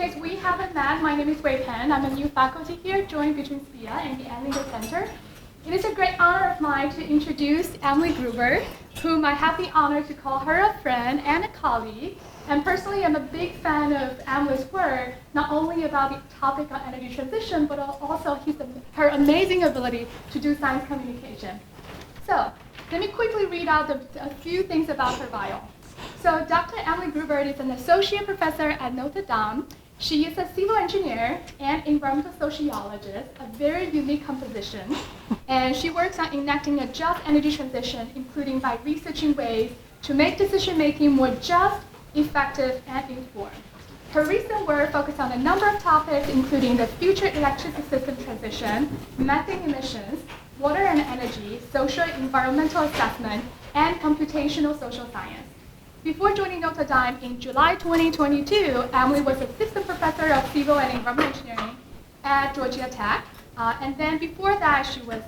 case we haven't met, my name is Wei Pen. I'm a new faculty here, joined between SPIA and the Emily Center. It is a great honor of mine to introduce Emily Grubert, whom I have the honor to call her a friend and a colleague. And personally, I'm a big fan of Emily's work, not only about the topic on energy transition, but also her amazing ability to do science communication. So let me quickly read out a few things about her bio. So Dr. Emily Grubert is an associate professor at Notre. She is a civil engineer and environmental sociologist, a very unique composition. And she works on enacting a just energy transition, including by researching ways to make decision-making more just, effective, and informed. Her recent work focused on a number of topics, including the future electricity system transition, methane emissions, water and energy, social environmental assessment, and computational social science. Before joining Notre Dame in July 2022, Emily was assistant professor of civil and environmental engineering at Georgia Tech. And then before that, she was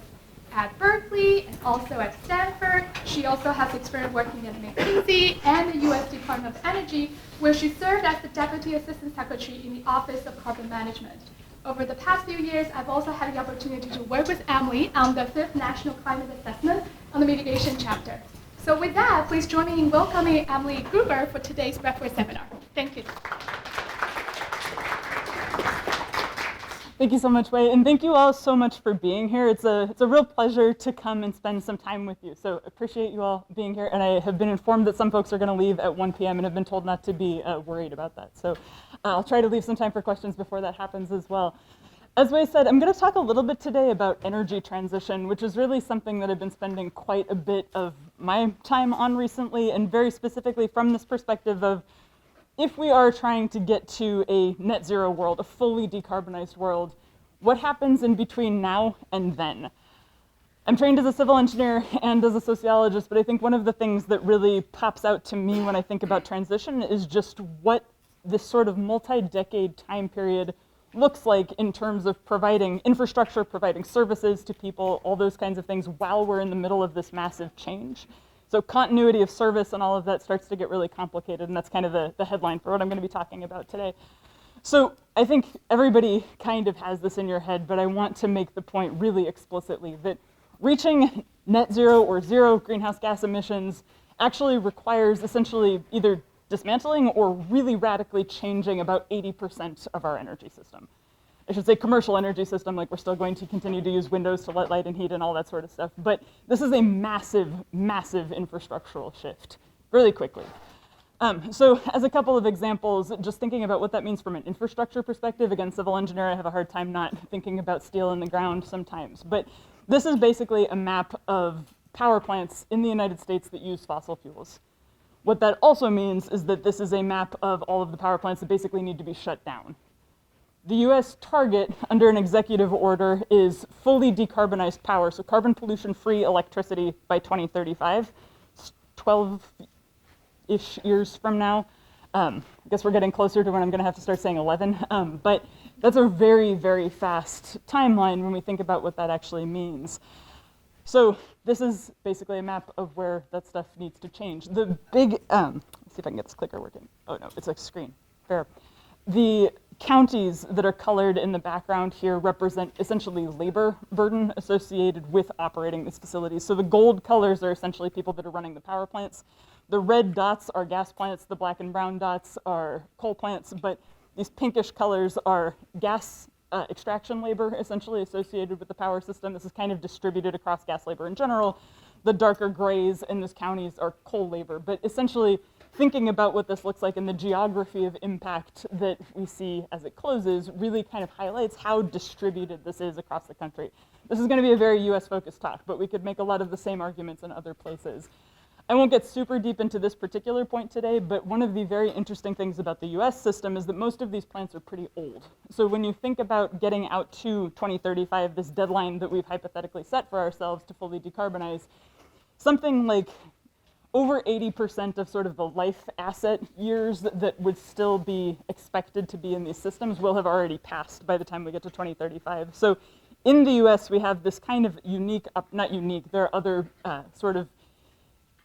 at Berkeley and also at Stanford. She also has experience working at McKinsey and the US Department of Energy, where she served as the Deputy Assistant Secretary in the Office of Carbon Management. Over the past few years, I've also had the opportunity to work with Emily on the 5th National Climate Assessment on the Mitigation Chapter. So with that, please join me in welcoming Emily Grubert for today's Bradford seminar. Thank you. Thank you so much, Wei, and thank you all so much for being here. It's a real pleasure to come and spend some time with you. So appreciate you all being here, and I have been informed that some folks are going to leave at 1 p.m. and have been told not to be worried about that. So I'll try to leave some time for questions before that happens as well. As Wei said, I'm going to talk a little bit today about energy transition, which is really something that I've been spending quite a bit of my time on recently, and very specifically from this perspective of if we are trying to get to a net zero world, a fully decarbonized world, what happens in between now and then? I'm trained as a civil engineer and as a sociologist, but I think one of the things that really pops out to me when I think about transition is just what this sort of multi-decade time period looks like in terms of providing infrastructure, providing services to people, all those kinds of things while we're in the middle of this massive change. So continuity of service and all of that starts to get really complicated, and that's kind of the headline for what I'm going to be talking about today. So I think everybody kind of has this in your head, but I want to make the point really explicitly that reaching net zero or zero greenhouse gas emissions actually requires essentially either dismantling or really radically changing about 80% of our energy system. I should say commercial energy system, like we're still going to continue to use windows to light and heat and all that sort of stuff. But this is a massive, massive infrastructural shift really quickly. So as a couple of examples, just thinking about what that means from an infrastructure perspective, again, civil engineer, I have a hard time not thinking about steel in the ground sometimes. But this is basically a map of power plants in the United States that use fossil fuels. What that also means is that this is a map of all of the power plants that basically need to be shut down. The US target under an executive order is fully decarbonized power, so carbon pollution-free electricity by 2035. It's 12-ish years from now. I guess we're getting closer to when I'm going to have to start saying 11, but that's a very, very fast timeline when we think about what that actually means. So this is basically a map of where that stuff needs to change. The big, let's see if I can get this clicker working. Oh no, it's a screen, fair. The counties that are colored in the background here represent essentially labor burden associated with operating these facilities. So the gold colors are essentially people that are running the power plants. The red dots are gas plants, the black and brown dots are coal plants, but these pinkish colors are gas extraction labor essentially associated with the power system. This is kind of distributed across gas labor in general. The darker grays in these counties are coal labor, but essentially thinking about what this looks like and the geography of impact that we see as it closes really kind of highlights how distributed this is across the country. This is going to be a very US focused talk, but we could make a lot of the same arguments in other places. I won't get super deep into this particular point today, but one of the very interesting things about the US system is that most of these plants are pretty old. So when you think about getting out to 2035, this deadline that we've hypothetically set for ourselves to fully decarbonize, something like over 80% of sort of the life asset years that would still be expected to be in these systems will have already passed by the time we get to 2035. So in the US, we have this kind of unique, not unique, there are other sort of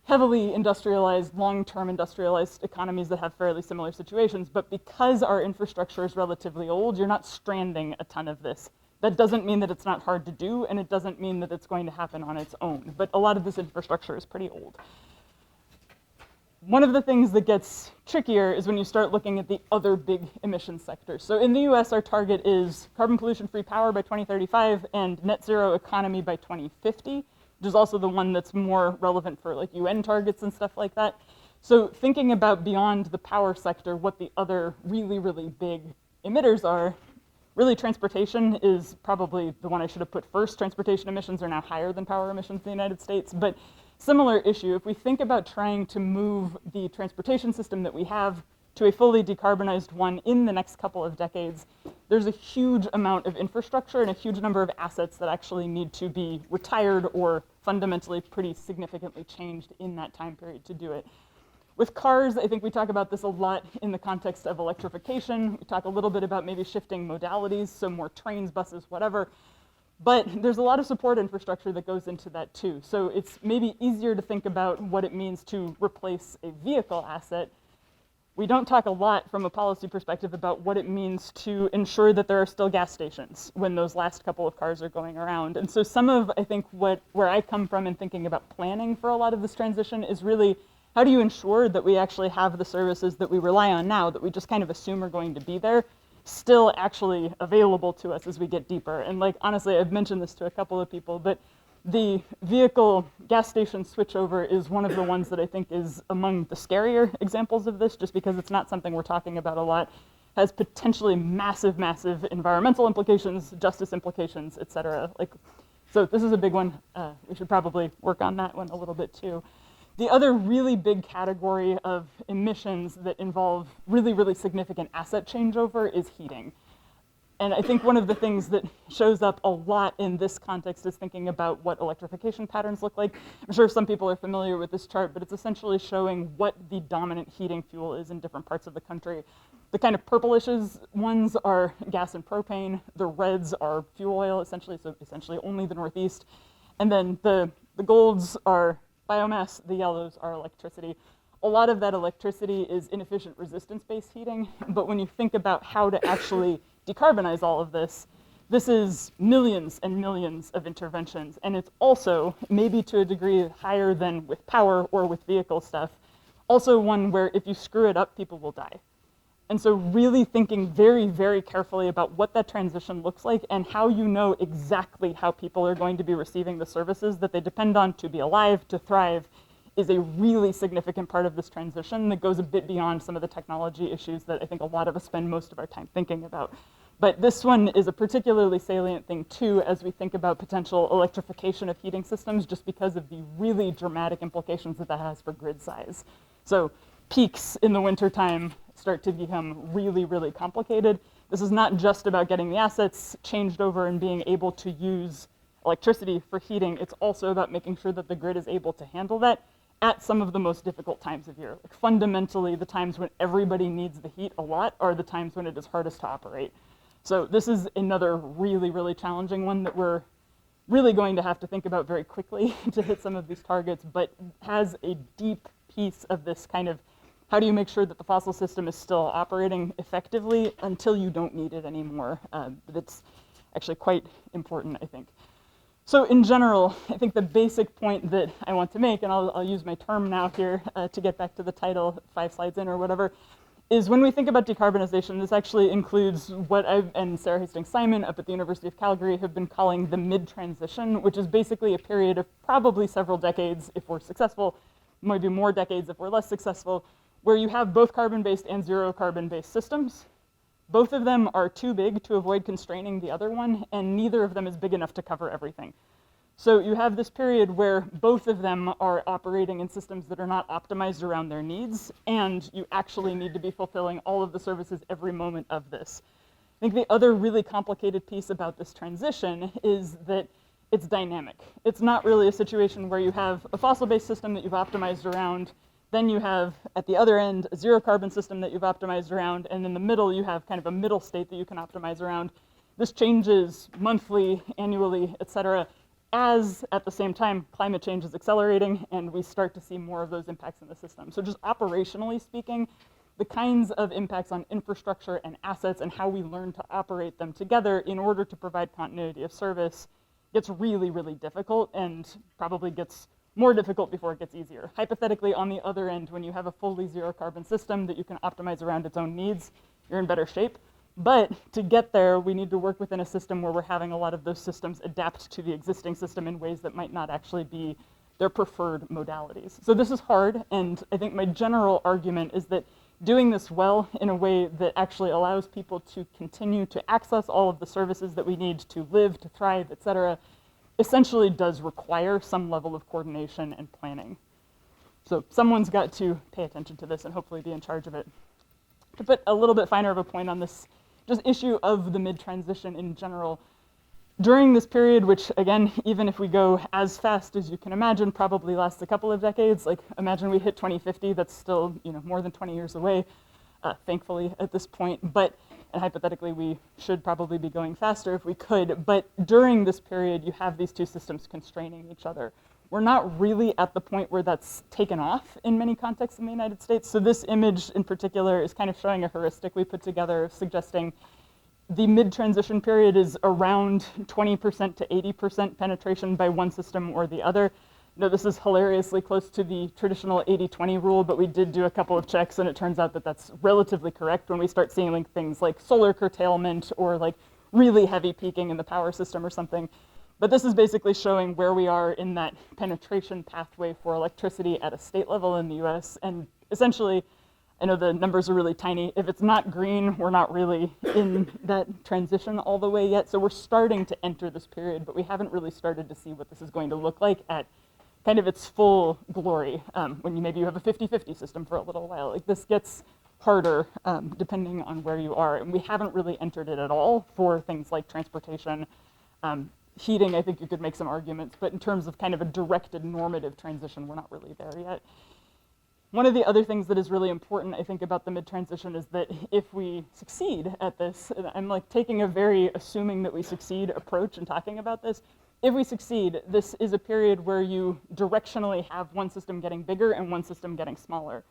heavily industrialized, long-term industrialized economies that have fairly similar situations, but because our infrastructure is relatively old, you're not stranding a ton of this. That doesn't mean that it's not hard to do, and it doesn't mean that it's going to happen on its own, but a lot of this infrastructure is pretty old. One of the things that gets trickier is when you start looking at the other big emission sectors. So in the US, our target is carbon pollution-free power by 2035 and net zero economy by 2050, which is also the one that's more relevant for like UN targets and stuff like that. So thinking about beyond the power sector, what the other really, really big emitters are, really transportation is probably the one I should have put first. Transportation emissions are now higher than power emissions in the United States, but similar issue. If we think about trying to move the transportation system that we have to a fully decarbonized one in the next couple of decades, there's a huge amount of infrastructure and a huge number of assets that actually need to be retired or fundamentally pretty significantly changed in that time period to do it. With cars, I think we talk about this a lot in the context of electrification. We talk a little bit about maybe shifting modalities, so more trains, buses, whatever. But there's a lot of support infrastructure that goes into that too. So it's maybe easier to think about what it means to replace a vehicle asset. We don't talk a lot from a policy perspective about what it means to ensure that there are still gas stations when those last couple of cars are going around. And so some of, I think, where I come from in thinking about planning for a lot of this transition is really, how do you ensure that we actually have the services that we rely on now, that we just kind of assume are going to be there, still actually available to us as we get deeper? And like, honestly, I've mentioned this to a couple of people, but the vehicle gas station switchover is one of the ones that I think is among the scarier examples of this, just because it's not something we're talking about a lot, has potentially massive, massive environmental implications, justice implications, et cetera. Like, so this is a big one. We should probably work on that one a little bit too. The other really big category of emissions that involve really, really significant asset changeover is heating. And I think one of the things that shows up a lot in this context is thinking about what electrification patterns look like. I'm sure some people are familiar with this chart, but it's essentially showing what the dominant heating fuel is in different parts of the country. The kind of purplish ones are gas and propane. The reds are fuel oil, essentially, so essentially only the Northeast. And then the golds are biomass, the yellows are electricity. A lot of that electricity is inefficient resistance-based heating, but when you think about how to actually decarbonize all of this, this is millions and millions of interventions, and it's also, maybe to a degree higher than with power or with vehicle stuff, also one where if you screw it up, people will die. And so really thinking very, very carefully about what that transition looks like and how you know exactly how people are going to be receiving the services that they depend on to be alive, to thrive, is a really significant part of this transition that goes a bit beyond some of the technology issues that I think a lot of us spend most of our time thinking about. But this one is a particularly salient thing too as we think about potential electrification of heating systems, just because of the really dramatic implications that that has for grid size. So peaks in the wintertime start to become really, really complicated. This is not just about getting the assets changed over and being able to use electricity for heating. It's also about making sure that the grid is able to handle that at some of the most difficult times of year. Like fundamentally, the times when everybody needs the heat a lot are the times when it is hardest to operate. So this is another really, really challenging one that we're really going to have to think about very quickly to hit some of these targets, but has a deep piece of this kind of, how do you make sure that the fossil system is still operating effectively until you don't need it anymore? That's actually quite important, I think. So in general, I think the basic point that I want to make, and I'll use my term now here to get back to the title 5 slides in or whatever, is when we think about decarbonization, this actually includes what I and Sarah Hastings-Simon up at the University of Calgary have been calling the mid-transition, which is basically a period of probably several decades if we're successful, maybe more decades if we're less successful, where you have both carbon-based and zero carbon-based systems. Both of them are too big to avoid constraining the other one, and neither of them is big enough to cover everything. So you have this period where both of them are operating in systems that are not optimized around their needs, and you actually need to be fulfilling all of the services every moment of this. I think the other really complicated piece about this transition is that it's dynamic. It's not really a situation where you have a fossil-based system that you've optimized around, then you have, at the other end, a zero carbon system that you've optimized around, and in the middle, you have kind of a middle state that you can optimize around. This changes monthly, annually, et cetera. as, at the same time, climate change is accelerating and we start to see more of those impacts in the system. So just operationally speaking, the kinds of impacts on infrastructure and assets and how we learn to operate them together in order to provide continuity of service gets really, really difficult and probably gets more difficult before it gets easier. Hypothetically, on the other end, when you have a fully zero carbon system that you can optimize around its own needs, you're in better shape. But to get there, we need to work within a system where we're having a lot of those systems adapt to the existing system in ways that might not actually be their preferred modalities. So this is hard, and I think my general argument is that doing this well in a way that actually allows people to continue to access all of the services that we need to live, to thrive, et cetera, essentially does require some level of coordination and planning. So someone's got to pay attention to this and hopefully be in charge of it. To put a little bit finer of a point on this just issue of the mid-transition in general, during this period, which again, even if we go as fast as you can imagine, probably lasts a couple of decades. Like imagine we hit 2050, that's still more than 20 years away, thankfully at this point. But and hypothetically, we should probably be going faster if we could. But during this period, you have these two systems constraining each other. We're not really at the point where that's taken off in many contexts in the United States. So this image in particular is kind of showing a heuristic we put together suggesting the mid-transition period is around 20% to 80% penetration by one system or the other. This is hilariously close to the traditional 80-20 rule, but we did do a couple of checks and it turns out that that's relatively correct when we start seeing things like solar curtailment or like really heavy peaking in the power system or something. But this is basically showing where we are in that penetration pathway for electricity at a state level in the US. And essentially, I know the numbers are really tiny. If it's not green, we're not really in that transition all the way yet. So we're starting to enter this period, but we haven't really started to see what this is going to look like at kind of its full glory when maybe you have a 50-50 system for a little while. Like this gets harder depending on where you are. And we haven't really entered it at all for things like transportation. Heating, I think you could make some arguments, but in terms of kind of a directed normative transition, we're not really there yet. One of the other things that is really important, I think, about the mid-transition is that if we succeed at this, and I'm like taking a very assuming that we succeed approach in talking about this, if we succeed, this is a period where you directionally have one system getting bigger and one system getting smaller.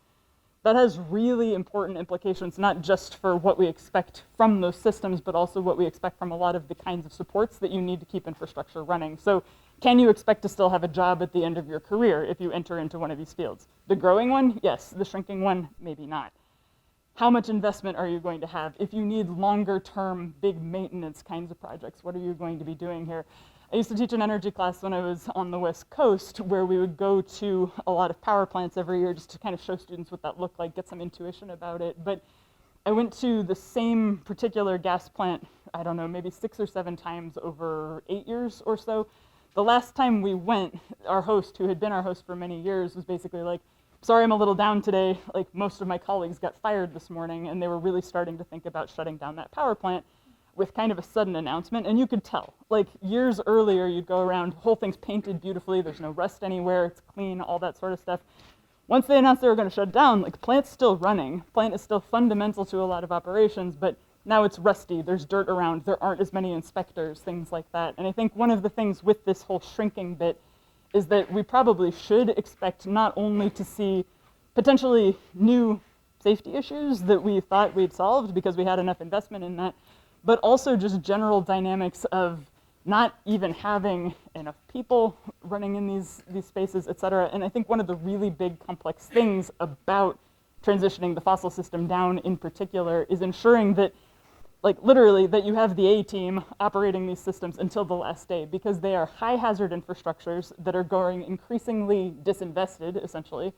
That has really important implications, not just for what we expect from those systems, but also what we expect from a lot of the kinds of supports that you need to keep infrastructure running. So can you expect to still have a job at the end of your career if you enter into one of these fields? The growing one, yes. The shrinking one, maybe not. How much investment are you going to have? If you need longer term, big maintenance kinds of projects, what are you going to be doing here? I used to teach an energy class when I was on the West Coast where we would go to a lot of power plants every year just to kind of show students what that looked like, get some intuition about it. But I went to the same particular gas plant, I don't know, maybe 6 or 7 times over 8 years or so. The last time we went, our host, who had been our host for many years, was basically like, sorry, I'm a little down today. Like most of my colleagues got fired this morning and they were really starting to think about shutting down that power plant with kind of a sudden announcement, and you could tell. Like years earlier, you'd go around, the whole thing's painted beautifully, there's no rust anywhere, it's clean, all that sort of stuff. Once they announced they were going to shut down, like plant's still running, plant is still fundamental to a lot of operations, but now it's rusty, there's dirt around, there aren't as many inspectors, things like that. And I think one of the things with this whole shrinking bit is that we probably should expect not only to see potentially new safety issues that we thought we'd solved because we had enough investment in that, but also just general dynamics of not even having enough people running in these spaces, et cetera. And I think one of the really big complex things about transitioning the fossil system down in particular is ensuring that, like literally, that you have the A-team operating these systems until the last day, because they are high hazard infrastructures that are going increasingly disinvested, essentially,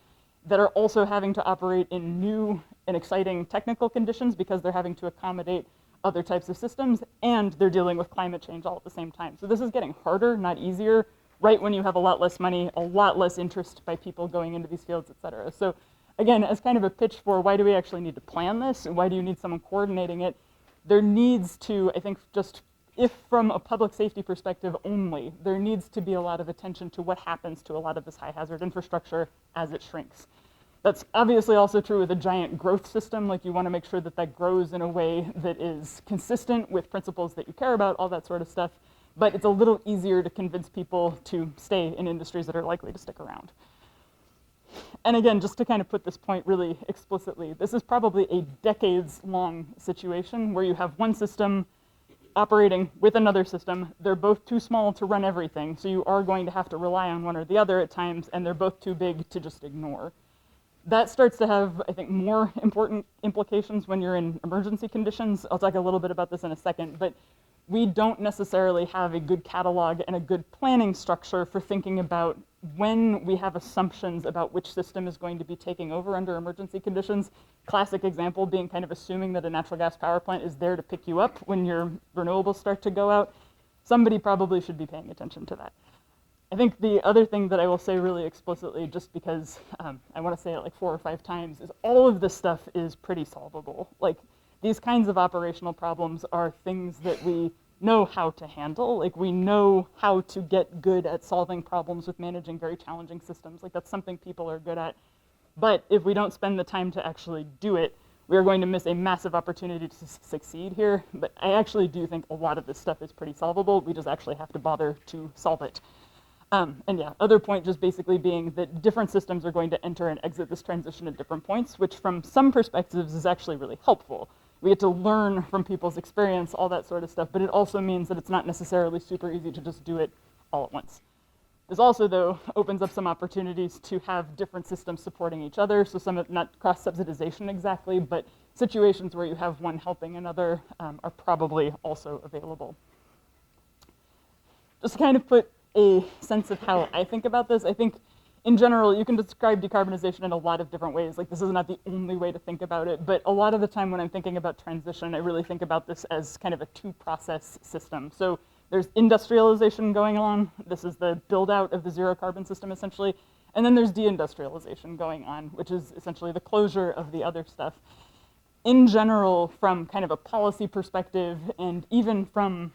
that are also having to operate in new and exciting technical conditions because they're having to accommodate other types of systems, and they're dealing with climate change all at the same time. So this is getting harder, not easier, right when you have a lot less money, a lot less interest by people going into these fields, et cetera. So again, as kind of a pitch for why do we actually need to plan this, and why do you need someone coordinating it, there needs to, I think, just if from a public safety perspective only, there needs to be a lot of attention to what happens to a lot of this high hazard infrastructure as it shrinks. That's obviously also true with a giant growth system. Like you want to make sure that that grows in a way that is consistent with principles that you care about, all that sort of stuff. but it's a little easier to convince people to stay in industries that are likely to stick around. And again, just to kind of put this point really explicitly, this is probably a decades-long situation where you have one system operating with another system. They're both too small to run everything, so you are going to have to rely on one or the other at times, and they're both too big to just ignore. That starts to have, I think, more important implications when you're in emergency conditions. I'll talk a little bit about this in a second, but we don't necessarily have a good catalog and a good planning structure for thinking about when we have assumptions about which system is going to be taking over under emergency conditions. Classic example being kind of assuming that a natural gas power plant is there to pick you up when your renewables start to go out. Somebody probably should be paying attention to that. I think the other thing that I will say really explicitly, just because I want to say it like 4 or 5 times, is all of this stuff is pretty solvable. Like, these kinds of operational problems are things that we know how to handle. Like, we know how to get good at solving problems with managing very challenging systems. Like, that's something people are good at. But if we don't spend the time to actually do it, we are going to miss a massive opportunity to succeed here. But I actually do think a lot of this stuff is pretty solvable. We just actually have to bother to solve it. And yeah, other point just basically being that different systems are going to enter and exit this transition at different points, which from some perspectives is actually really helpful. We get to learn from people's experience, all that sort of stuff, but it also means that it's not necessarily super easy to just do it all at once. This also, though, opens up some opportunities to have different systems supporting each other, so some of, not cross-subsidization exactly, but situations where you have one helping another are probably also available. Just to kind of put a sense of how I think about this, I think in general, you can describe decarbonization in a lot of different ways. Like, this is not the only way to think about it, but a lot of the time when I'm thinking about transition, I really think about this as kind of a 2-process system. So there's industrialization going on. This is the build out of the zero carbon system, essentially. And then there's deindustrialization going on, which is essentially the closure of the other stuff. In general, from kind of a policy perspective, and even from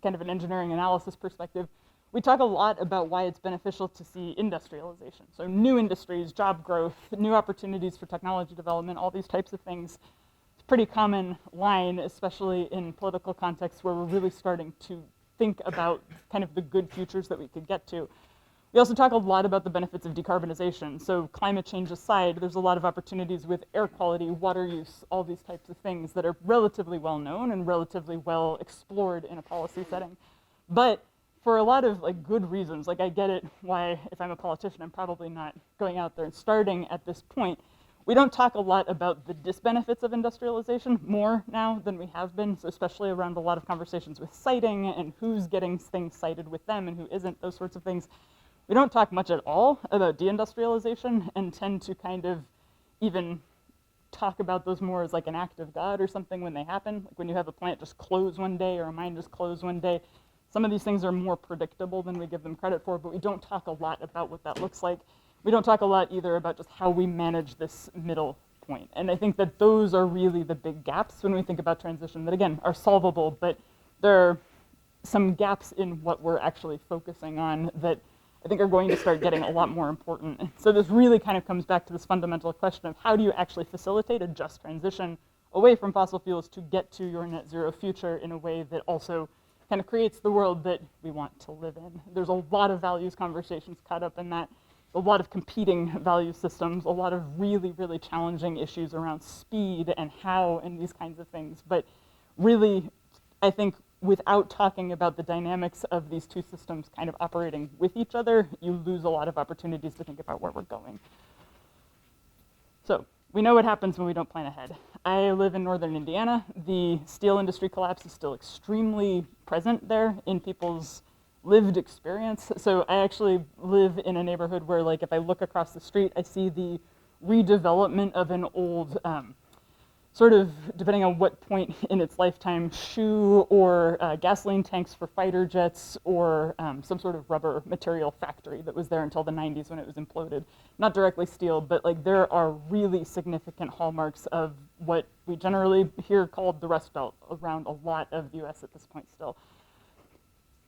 kind of an engineering analysis perspective, we talk a lot about why it's beneficial to see industrialization. So new industries, job growth, new opportunities for technology development, all these types of things. It's a pretty common line, especially in political contexts where we're really starting to think about kind of the good futures that we could get to. We also talk a lot about the benefits of decarbonization. So climate change aside, there's a lot of opportunities with air quality, water use, all these types of things that are relatively well known and relatively well explored in a policy setting. But for a lot of like good reasons, like I get it why if I'm a politician, I'm probably not going out there and starting at this point. We don't talk a lot about the disbenefits of industrialization more now than we have been, so especially around a lot of conversations with siting and who's getting things cited with them and who isn't, those sorts of things. We don't talk much at all about deindustrialization and tend to kind of even talk about those more as like an act of God or something when they happen. Like when you have a plant just close one day or a mine just close one day. Some of these things are more predictable than we give them credit for, but we don't talk a lot about what that looks like. We don't talk a lot either about just how we manage this middle point. And I think that those are really the big gaps when we think about transition that, again, are solvable, but there are some gaps in what we're actually focusing on that I think are going to start getting a lot more important. So this really kind of comes back to this fundamental question of how do you actually facilitate a just transition away from fossil fuels to get to your net zero future in a way that also kind of creates the world that we want to live in. There's a lot of values conversations caught up in that, a lot of competing value systems, a lot of really, really challenging issues around speed and how and these kinds of things. But really, I think without talking about the dynamics of these two systems kind of operating with each other, you lose a lot of opportunities to think about where we're going. So we know what happens when we don't plan ahead. I live in northern Indiana. The steel industry collapse is still extremely present there in people's lived experience. So I actually live in a neighborhood where, like, if I look across the street, I see the redevelopment of an old sort of, depending on what point in its lifetime, shoe or gasoline tanks for fighter jets or some sort of rubber material factory that was there until the 90s when it was imploded. Not directly steel, but like there are really significant hallmarks of what we generally hear called the Rust Belt around a lot of the US at this point still.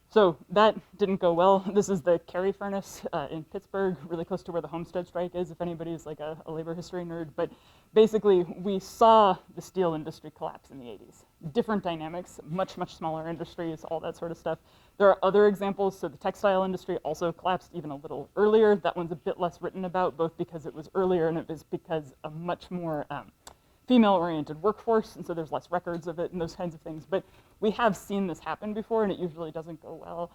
So that didn't go well. This is the Cary furnace in Pittsburgh, really close to where the Homestead strike is, if anybody's like a labor history nerd. But basically, we saw the steel industry collapse in the 80s. Different dynamics, much, much smaller industries, all that sort of stuff. There are other examples. So the textile industry also collapsed even a little earlier. That one's a bit less written about, both because it was earlier and it was because a much more female-oriented workforce, and so there's less records of it and those kinds of things. But we have seen this happen before, and it usually doesn't go well.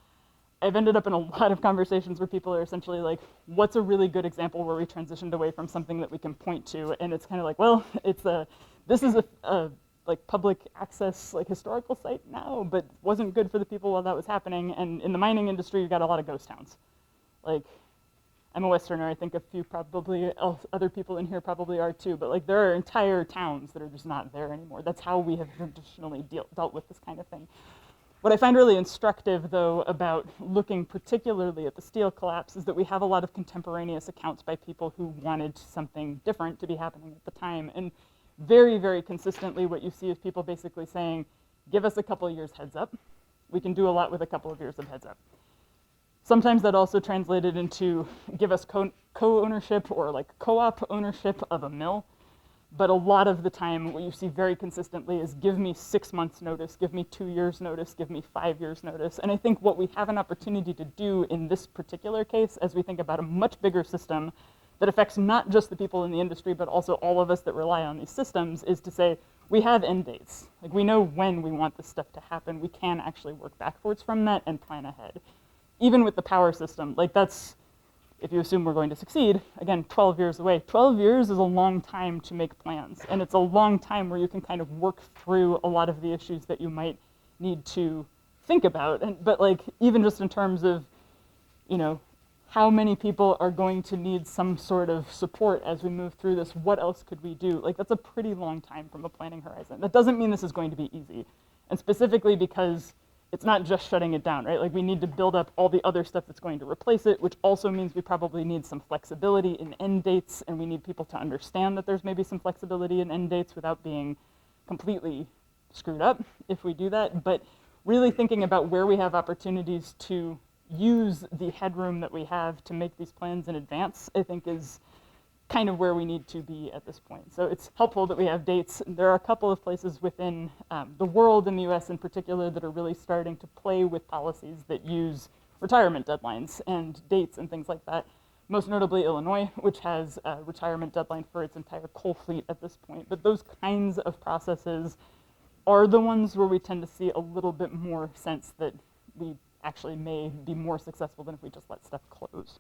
I've ended up in a lot of conversations where people are essentially like, what's a really good example where we transitioned away from something that we can point to? And it's kind of like, well, this is a like public access like historical site now, but wasn't good for the people while that was happening. And in the mining industry, you got a lot of ghost towns. Like, I'm a Westerner, I think a few probably, other people in here probably are too, but like there are entire towns that are just not there anymore. That's how we have traditionally dealt with this kind of thing. What I find really instructive, though, about looking particularly at the steel collapse is that we have a lot of contemporaneous accounts by people who wanted something different to be happening at the time. And very, very consistently, what you see is people basically saying, give us a couple of years heads up. We can do a lot with a couple of years of heads up. Sometimes that also translated into give us co-ownership or like co-op ownership of a mill. But a lot of the time, what you see very consistently is give me 6 months notice, give me 2 years notice, give me 5 years notice. And I think what we have an opportunity to do in this particular case, as we think about a much bigger system that affects not just the people in the industry, but also all of us that rely on these systems, is to say, we have end dates. Like, we know when we want this stuff to happen. We can actually work backwards from that and plan ahead. Even with the power system, like that's, if you assume we're going to succeed, again, 12 years away. 12 years is a long time to make plans, and it's a long time where you can kind of work through a lot of the issues that you might need to think about. But like, even just in terms of, you know, how many people are going to need some sort of support as we move through this, what else could we do? Like, that's a pretty long time from a planning horizon. That doesn't mean this is going to be easy, and specifically because it's not just shutting it down, right? Like, we need to build up all the other stuff that's going to replace it, which also means we probably need some flexibility in end dates, and we need people to understand that there's maybe some flexibility in end dates without being completely screwed up if we do that. But really thinking about where we have opportunities to use the headroom that we have to make these plans in advance, I think is kind of where we need to be at this point. So it's helpful that we have dates. There are a couple of places within the world, in the US in particular, that are really starting to play with policies that use retirement deadlines and dates and things like that. Most notably Illinois, which has a retirement deadline for its entire coal fleet at this point. But those kinds of processes are the ones where we tend to see a little bit more sense that we actually may be more successful than if we just let stuff close.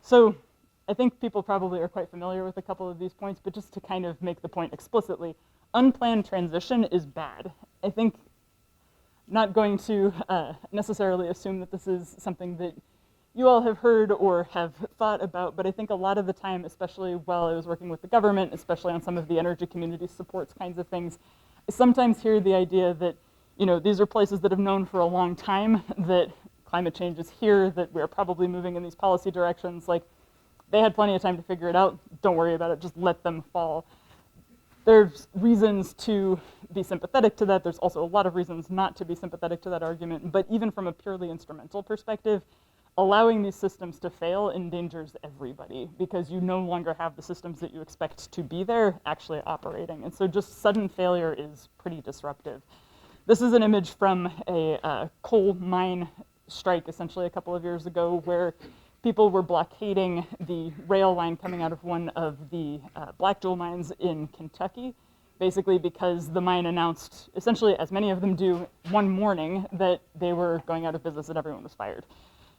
So I think people probably are quite familiar with a couple of these points, but just to kind of make the point explicitly, unplanned transition is bad. I think not going to necessarily assume that this is something that you all have heard or have thought about, but I think a lot of the time, especially while I was working with the government, especially on some of the energy community supports kinds of things, I sometimes hear the idea that, you know, these are places that have known for a long time that climate change is here, that we're probably moving in these policy directions. Like, they had plenty of time to figure it out. Don't worry about it, just let them fall. There's reasons to be sympathetic to that. There's also a lot of reasons not to be sympathetic to that argument. But even from a purely instrumental perspective, allowing these systems to fail endangers everybody because you no longer have the systems that you expect to be there actually operating. And so just sudden failure is pretty disruptive. This is an image from a coal mine strike essentially a couple of years ago where people were blockading the rail line coming out of one of the black jewel mines in Kentucky, basically because the mine announced, essentially as many of them do, one morning that they were going out of business and everyone was fired.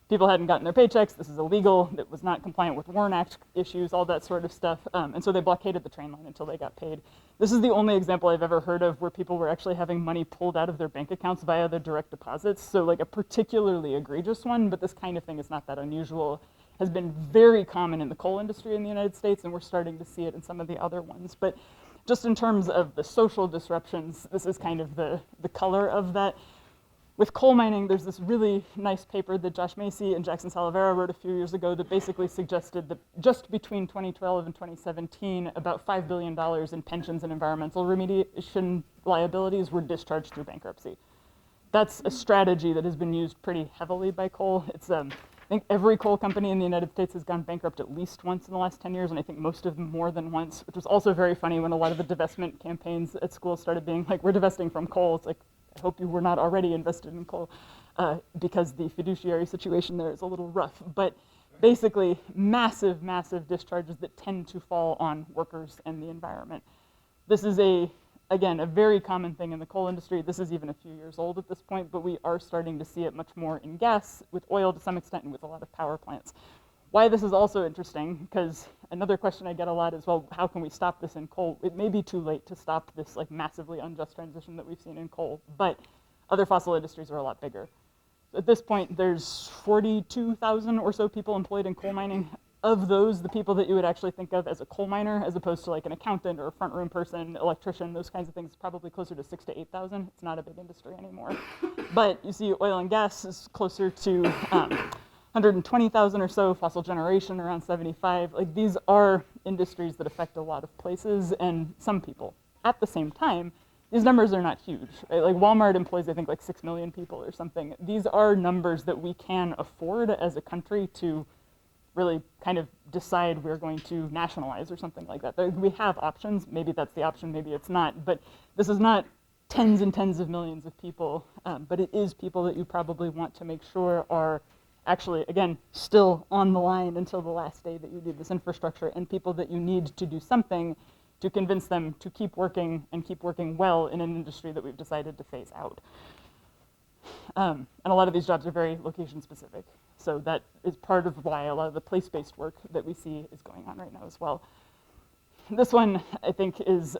People hadn't gotten their paychecks, this is illegal, it was not compliant with Warren Act issues, all that sort of stuff, and so they blockaded the train line until they got paid. This is the only example I've ever heard of where people were actually having money pulled out of their bank accounts via their direct deposits, so like a particularly egregious one, but this kind of thing is not that unusual. Has been very common in the coal industry in the United States, and we're starting to see it in some of the other ones. But just in terms of the social disruptions, this is kind of the color of that. With coal mining, there's this really nice paper that Josh Macy and Jackson Salavera wrote a few years ago that basically suggested that just between 2012 and 2017, about $5 billion in pensions and environmental remediation liabilities were discharged through bankruptcy. That's a strategy that has been used pretty heavily by coal. It's, I think every coal company in the United States has gone bankrupt at least once in the last 10 years, and I think most of them more than once, which was also very funny when a lot of the divestment campaigns at schools started being like, we're divesting from coal. It's like, I hope you were not already invested in coal, because the fiduciary situation there is a little rough. But basically, massive, massive discharges that tend to fall on workers and the environment. This is again, a very common thing in the coal industry. This is even a few years old at this point, but we are starting to see it much more in gas, with oil to some extent, and with a lot of power plants. Why this is also interesting, because another question I get a lot is, well, how can we stop this in coal? It may be too late to stop this like massively unjust transition that we've seen in coal, but other fossil industries are a lot bigger. At this point, there's 42,000 or so people employed in coal mining. Of those, the people that you would actually think of as a coal miner, as opposed to like an accountant or a front room person, electrician, those kinds of things, probably closer to 6,000 to 8,000. It's not a big industry anymore. But you see oil and gas is closer to 120,000 or so, fossil generation around 75. Like, these are industries that affect a lot of places and some people. At the same time, these numbers are not huge. Right? Like, Walmart employs, I think, like 6 million people or something. These are numbers that we can afford as a country to really kind of decide we're going to nationalize or something like that. We have options. Maybe that's the option, maybe it's not. But this is not tens and tens of millions of people, but it is people that you probably want to make sure are actually, again, still on the line until the last day that you need this infrastructure, and people that you need to do something to convince them to keep working and keep working well in an industry that we've decided to phase out. And a lot of these jobs are very location specific. So that is part of why a lot of the place-based work that we see is going on right now as well. This one, I think, is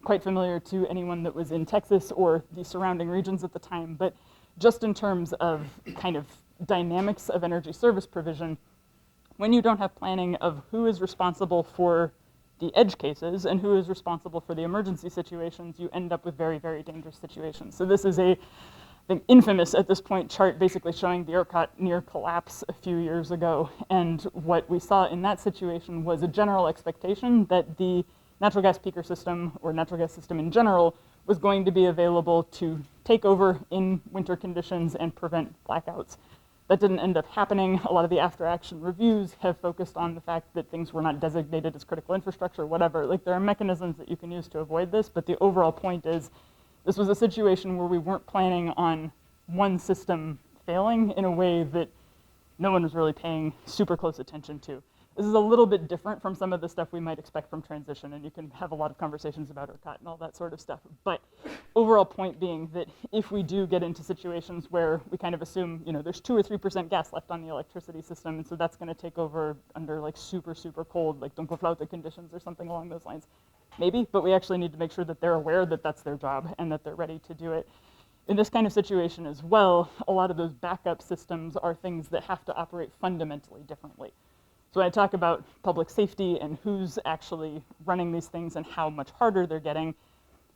quite familiar to anyone that was in Texas or the surrounding regions at the time, but just in terms of kind of dynamics of energy service provision, when you don't have planning of who is responsible for the edge cases and who is responsible for the emergency situations, you end up with very, very dangerous situations. So this is a, I think, infamous at this point chart basically showing the ERCOT near collapse a few years ago. And what we saw in that situation was a general expectation that the natural gas peaker system, or natural gas system in general, was going to be available to take over in winter conditions and prevent blackouts. That didn't end up happening. A lot of the after-action reviews have focused on the fact that things were not designated as critical infrastructure, whatever. Like, there are mechanisms that you can use to avoid this, but the overall point is this was a situation where we weren't planning on one system failing in a way that no one was really paying super close attention to. This is a little bit different from some of the stuff we might expect from transition, and you can have a lot of conversations about ERCOT and all that sort of stuff. But overall point being that if we do get into situations where we kind of assume, you know, there's 2 or 3% gas left on the electricity system, and so that's going to take over under like super, super cold, like Dunkelflaute conditions or something along those lines. Maybe, but we actually need to make sure that they're aware that that's their job and that they're ready to do it. In this kind of situation as well, a lot of those backup systems are things that have to operate fundamentally differently. So when I talk about public safety and who's actually running these things and how much harder they're getting,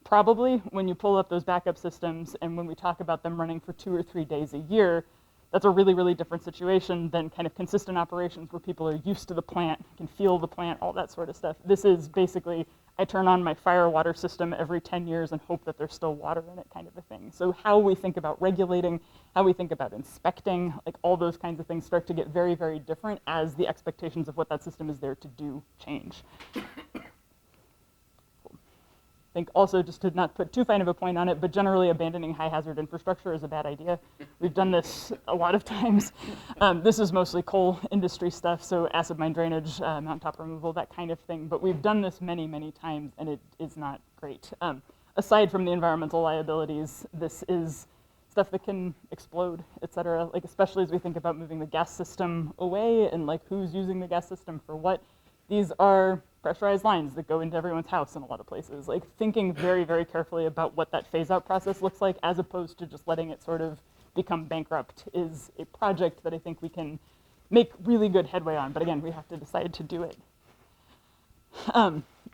probably when you pull up those backup systems and when we talk about them running for 2 or 3 days a year, that's a really, really different situation than kind of consistent operations where people are used to the plant, can feel the plant, all that sort of stuff. This is basically, I turn on my fire water system every 10 years and hope that there's still water in it, kind of a thing. So how we think about regulating, how we think about inspecting, like all those kinds of things start to get very, very different as the expectations of what that system is there to do change. I think also, just to not put too fine of a point on it, but generally abandoning high hazard infrastructure is a bad idea. We've done this a lot of times. This is mostly coal industry stuff, so acid mine drainage, mountaintop removal, that kind of thing. But we've done this many, many times, and it is not great. Aside from the environmental liabilities, this is stuff that can explode, et cetera, like especially as we think about moving the gas system away and like who's using the gas system for what. These are pressurized lines that go into everyone's house in a lot of places. Like, thinking very, very carefully about what that phase-out process looks like as opposed to just letting it sort of become bankrupt is a project that I think we can make really good headway on. But again, we have to decide to do it.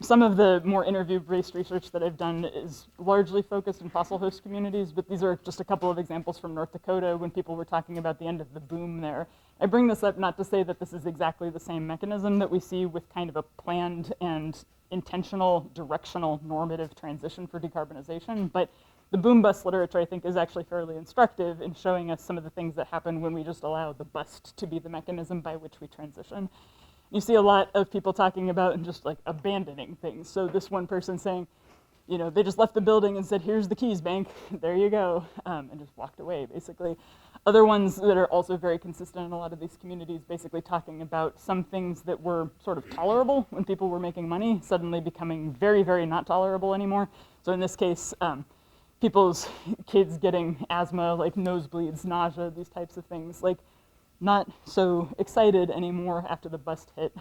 Some of the more interview-based research that I've done is largely focused in fossil host communities, but these are just a couple of examples from North Dakota when people were talking about the end of the boom there. I bring this up not to say that this is exactly the same mechanism that we see with kind of a planned and intentional, directional, normative transition for decarbonization, but the boom-bust literature, I think, is actually fairly instructive in showing us some of the things that happen when we just allow the bust to be the mechanism by which we transition. You see a lot of people talking about just like abandoning things. So this one person saying, you know, they just left the building and said, here's the keys, bank, there you go, and just walked away, basically. Other ones that are also very consistent in a lot of these communities, basically talking about some things that were sort of tolerable when people were making money, suddenly becoming very, very not tolerable anymore. So in this case, people's kids getting asthma, like nosebleeds, nausea, these types of things, like not so excited anymore after the bust hit.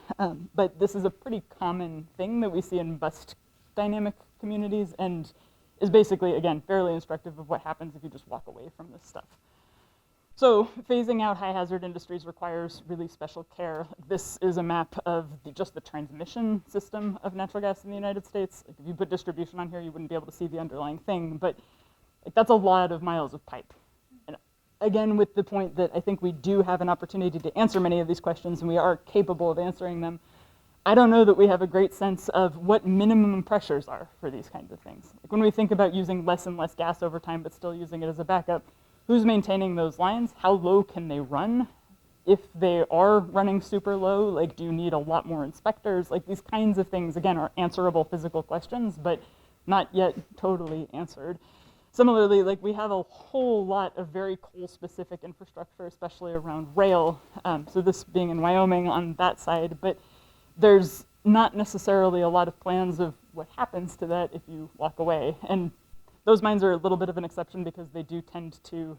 But this is a pretty common thing that we see in bust dynamic communities and is basically, again, fairly instructive of what happens if you just walk away from this stuff. So phasing out high hazard industries requires really special care. This is a map of just the transmission system of natural gas in the United States. Like if you put distribution on here, you wouldn't be able to see the underlying thing, but like, that's a lot of miles of pipe. And again, with the point that I think we do have an opportunity to answer many of these questions and we are capable of answering them, I don't know that we have a great sense of what minimum pressures are for these kinds of things. Like when we think about using less and less gas over time, but still using it as a backup, who's maintaining those lines? How low can they run? If they are running super low, like do you need a lot more inspectors? Like these kinds of things, again, are answerable physical questions, but not yet totally answered. Similarly, like we have a whole lot of very coal-specific infrastructure, especially around rail. So this being in Wyoming on that side, but there's not necessarily a lot of plans of what happens to that if you walk away. And those mines are a little bit of an exception because they do tend to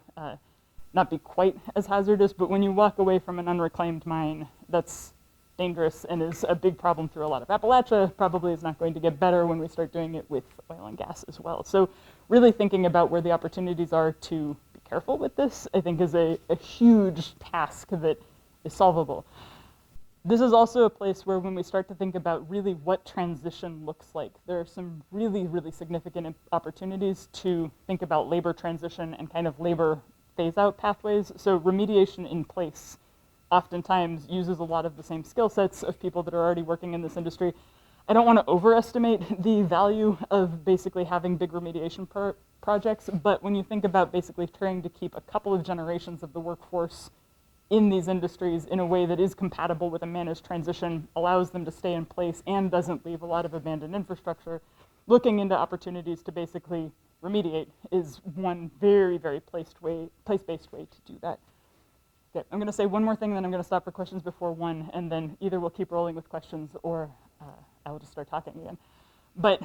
not be quite as hazardous, but when you walk away from an unreclaimed mine, that's dangerous and is a big problem through a lot of Appalachia, probably is not going to get better when we start doing it with oil and gas as well. So really thinking about where the opportunities are to be careful with this, I think is a huge task that is solvable. This is also a place where when we start to think about really what transition looks like, there are some really, really significant opportunities to think about labor transition and kind of labor phase-out pathways. So remediation in place oftentimes uses a lot of the same skill sets of people that are already working in this industry. I don't want to overestimate the value of basically having big remediation projects, but when you think about basically trying to keep a couple of generations of the workforce in these industries in a way that is compatible with a managed transition, allows them to stay in place and doesn't leave a lot of abandoned infrastructure, looking into opportunities to basically remediate is one very, very place-based way to do that. Okay, I'm gonna say one more thing, then I'm gonna stop for questions before 1, and then either we'll keep rolling with questions or I will just start talking again. But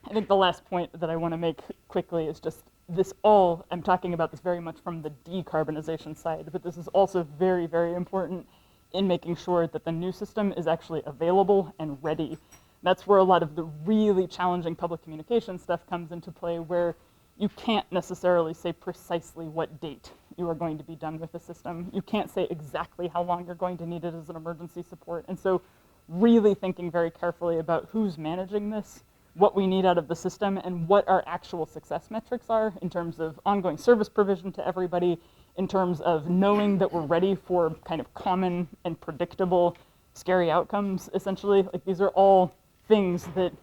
I think the last point that I wanna make quickly is just this all, I'm talking about this very much from the decarbonization side, but this is also very, very important in making sure that the new system is actually available and ready. That's where a lot of the really challenging public communication stuff comes into play, where you can't necessarily say precisely what date you are going to be done with the system. You can't say exactly how long you're going to need it as an emergency support. And so really thinking very carefully about who's managing this, what we need out of the system, and what our actual success metrics are in terms of ongoing service provision to everybody, in terms of knowing that we're ready for kind of common and predictable scary outcomes, essentially. Like these are all things that,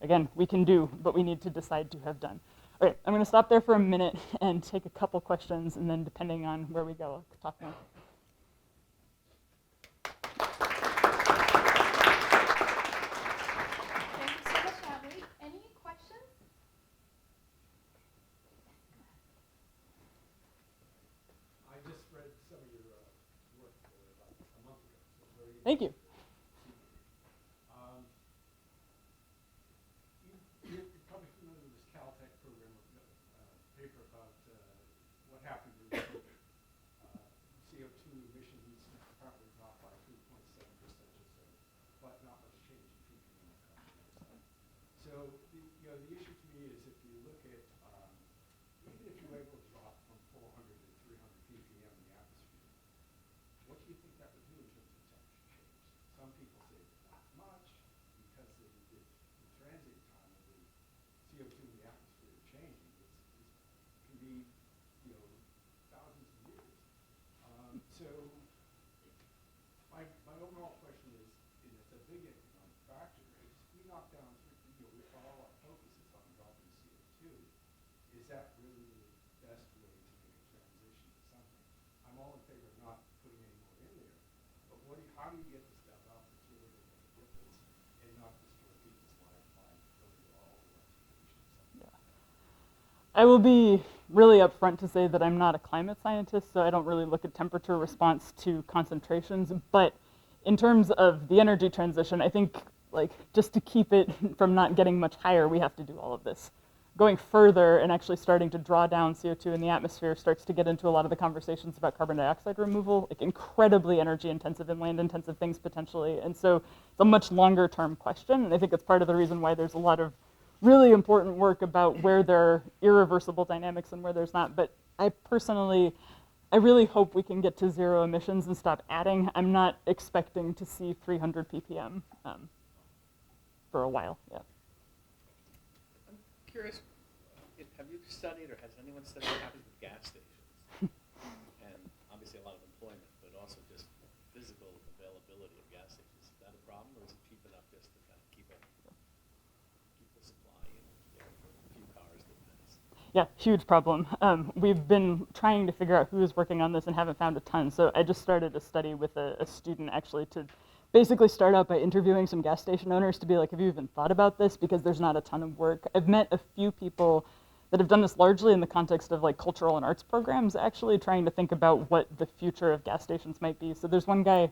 again, we can do, but we need to decide to have done. All right, I'm gonna stop there for a minute and take a couple questions, and then depending on where we go, I'll talk more. Thank you. You're probably familiar with this Caltech program, paper about what happened during COVID. CO2 emissions apparently dropped by 3.7% or so, but not much change in ppm content. So the issue to me is if you look at, even if you were able to drop from 400 to 300 ppm in the atmosphere, what do you think that would do in terms of temperature change? Some people say not much because the transit time of the CO2 in the atmosphere changing can be thousands of years. So my overall question is it's a big economic factor. If we knock down, all our focus is on dropping CO2. that really the best way to make a transition to something? I'm all in favor of not putting any more in there, but how do you get the stuff out that's really going to make a difference and not just repeat this life by going to all electrification? I will be really upfront to say that I'm not a climate scientist, so I don't really look at temperature response to concentrations. But in terms of the energy transition, I think like just to keep it from not getting much higher, we have to do all of this. Going further and actually starting to draw down CO2 in the atmosphere starts to get into a lot of the conversations about carbon dioxide removal, like incredibly energy intensive and land intensive things potentially. And so it's a much longer term question. And I think it's part of the reason why there's a lot of really important work about where there are irreversible dynamics and where there's not. But I really hope we can get to zero emissions and stop adding. I'm not expecting to see 300 ppm for a while. Yeah. I'm curious, have you studied or has anyone studied what happens with gas stations? And obviously a lot of employment, but also just physical availability of gas stations. Is that a problem, or is it cheap enough just to kind of keep the supply and for a few cars that pass? Yeah, huge problem. We've been trying to figure out who is working on this and haven't found a ton. So I just started a study with a student actually to basically start out by interviewing some gas station owners to be like, have you even thought about this? Because there's not a ton of work. I've met a few people that have done this largely in the context of like cultural and arts programs, actually trying to think about what the future of gas stations might be. So there's one guy,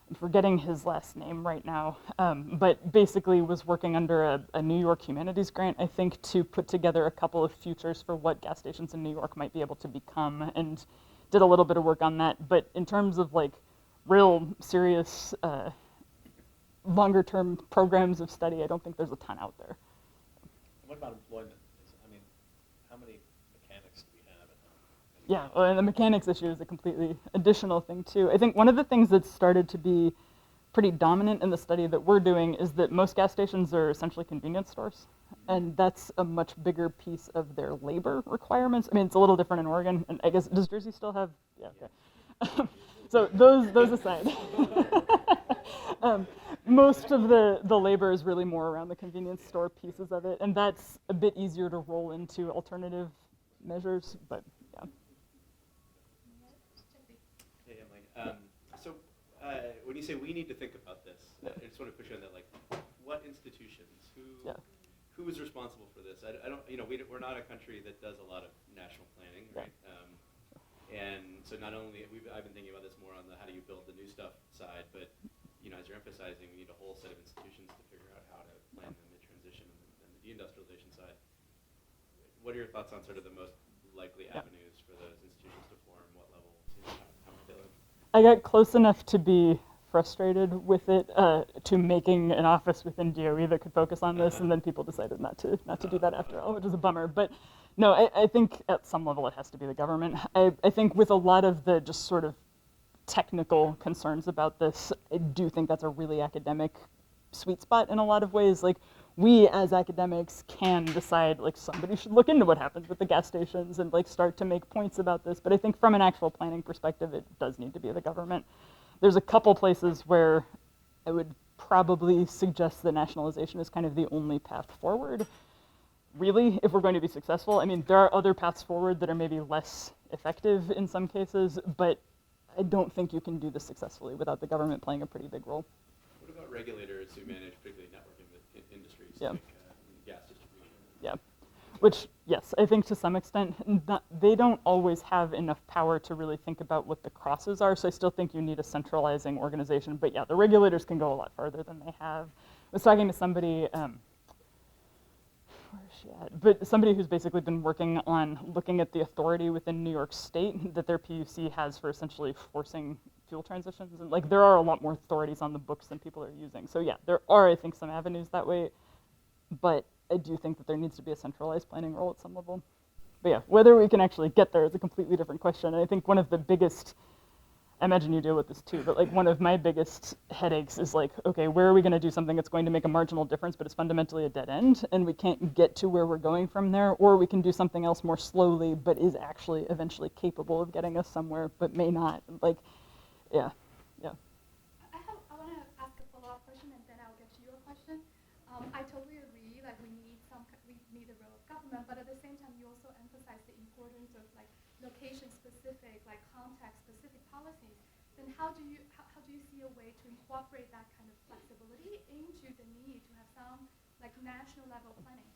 I'm forgetting his last name right now, but basically was working under a New York humanities grant, I think, to put together a couple of futures for what gas stations in New York might be able to become, and did a little bit of work on that. But in terms of like real serious longer term programs of study, I don't think there's a ton out there. And what about employment? How many mechanics do we have at home? Yeah, well, and the mechanics issue is a completely additional thing too. I think one of the things that's started to be pretty dominant in the study that we're doing is that most gas stations are essentially convenience stores. And that's a much bigger piece of their labor requirements. I mean, it's a little different in Oregon, and I guess, does Jersey still have, yeah, okay. So those aside, most of the labor is really more around the convenience store pieces of it, and that's a bit easier to roll into alternative measures, but yeah. Hey, Emily. So when you say we need to think about this, I just want to push you on that. Like, what institutions? Who is responsible for this? I don't. We're not a country that does a lot of national planning, right? And so not only I've been thinking about this more on the how do you build the new stuff side, but as you're emphasizing, we need a whole set of institutions to figure out how to plan the mid-transition and the deindustrialization side. What are your thoughts on sort of the most likely avenues for those institutions to form? What level? How might they look? I got close enough to be frustrated with it to making an office within DOE that could focus on this, and then people decided not to do that after all, which is a bummer. But no, I think at some level it has to be the government. I think with a lot of the just sort of technical concerns about this, I do think that's a really academic sweet spot in a lot of ways. Like, we as academics can decide like somebody should look into what happens with the gas stations and like start to make points about this. But I think from an actual planning perspective, it does need to be the government. There's a couple places where I would probably suggest that nationalization is kind of the only path forward. Really, if we're going to be successful. I mean, there are other paths forward that are maybe less effective in some cases, but I don't think you can do this successfully without the government playing a pretty big role. What about regulators who manage particularly networking industries, Yeah. like gas distribution? Yeah, which, yes, I think to some extent, they don't always have enough power to really think about what the crosses are, so I still think you need a centralizing organization. But yeah, the regulators can go a lot farther than they have. I was talking to somebody, where is she at? But somebody who's basically been working on looking at the authority within New York State that their PUC has for essentially forcing fuel transitions. And like, there are a lot more authorities on the books than people are using. So yeah, there are, I think, some avenues that way, but I do think that there needs to be a centralized planning role at some level. But yeah, whether we can actually get there is a completely different question. And I think one of the biggest, I imagine you deal with this too, but like one of my biggest headaches is like, okay, where are we going to do something that's going to make a marginal difference, but it's fundamentally a dead end, and we can't get to where we're going from there, or we can do something else more slowly, but is actually eventually capable of getting us somewhere, but may not. Like, yeah. I want to ask a follow-up question, and then I'll get to your question. I totally agree. Like, we need a role of government, but at the same time, you also location-specific, like context-specific policies, then how do you see a way to incorporate that kind of flexibility into the need to have some like national level planning?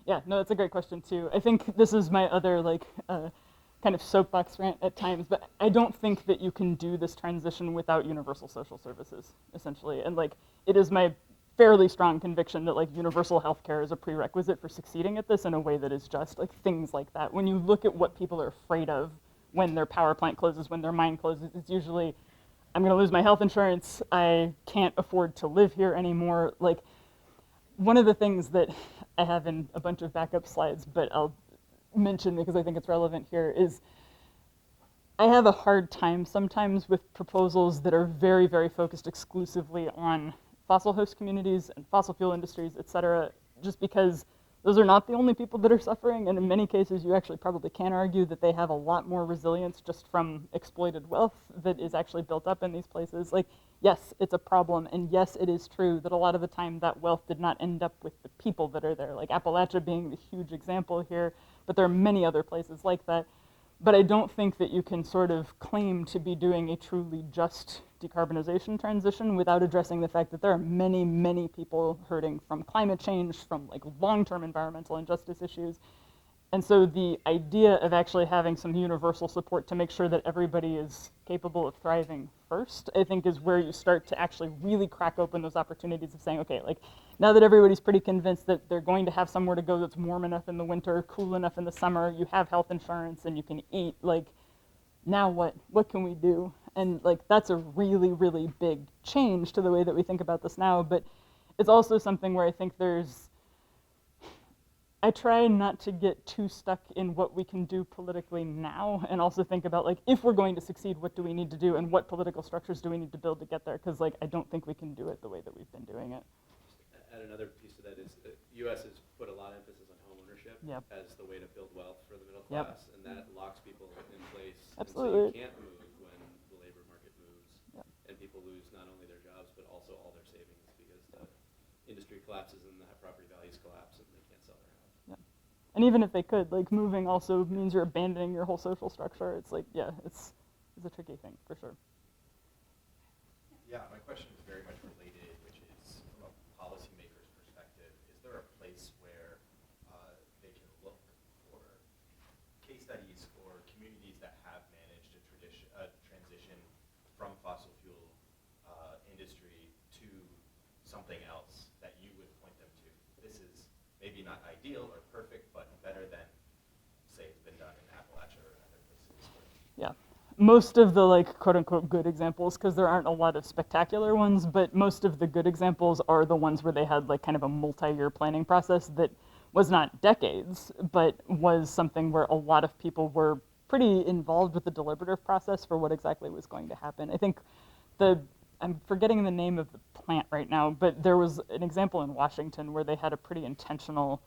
Yeah, no, that's a great question too. I think this is my other like kind of soapbox rant at times, but I don't think that you can do this transition without universal social services, essentially. And like, it is my fairly strong conviction that like universal healthcare is a prerequisite for succeeding at this in a way that is just like things like that. When you look at what people are afraid of when their power plant closes, when their mine closes, it's usually, I'm gonna lose my health insurance, I can't afford to live here anymore. Like, one of the things that I have in a bunch of backup slides, but I'll mention because I think it's relevant here, is I have a hard time sometimes with proposals that are very, very focused exclusively on fossil host communities and fossil fuel industries, et cetera, just because those are not the only people that are suffering, and in many cases you actually probably can argue that they have a lot more resilience just from exploited wealth that is actually built up in these places. Like, yes, it's a problem, and yes, it is true that a lot of the time that wealth did not end up with the people that are there, like Appalachia being the huge example here, but there are many other places like that. But I don't think that you can sort of claim to be doing a truly just decarbonization transition without addressing the fact that there are many, many people hurting from climate change, from like long-term environmental injustice issues. And so the idea of actually having some universal support to make sure that everybody is capable of thriving first, I think is where you start to actually really crack open those opportunities of saying, okay, like now that everybody's pretty convinced that they're going to have somewhere to go that's warm enough in the winter, cool enough in the summer, you have health insurance and you can eat, like now what? What can we do? And like that's a really, really big change to the way that we think about this now, but it's also something where I think I try not to get too stuck in what we can do politically now, and also think about like, if we're going to succeed, what do we need to do, and what political structures do we need to build to get there? Because like, I don't think we can do it the way that we've been doing it. Add another piece to that is the U.S. has put a lot of emphasis on home ownership as the way to build wealth for the middle class, and that locks people in place. Absolutely. And so you can't move when the labor market moves, and people lose not only their jobs, but also all their savings because the industry collapses and the property values collapse and they can't sell their house. And even if they could, like moving also means you're abandoning your whole social structure. It's like, yeah, it's a tricky thing for sure. Yeah, my question is very much related, which is from a policymaker's perspective. Is there a place where they can look for case studies or communities that have managed a transition from fossil fuel industry to something else that you would point them to? This is maybe not ideal or perfect, but better than, say, it's been done in Appalachia or other places. Yeah. Most of the like quote unquote good examples, because there aren't a lot of spectacular ones, but most of the good examples are the ones where they had like kind of a multi-year planning process that was not decades, but was something where a lot of people were pretty involved with the deliberative process for what exactly was going to happen. I think I'm forgetting the name of the plant right now, but there was an example in Washington where they had a pretty intentional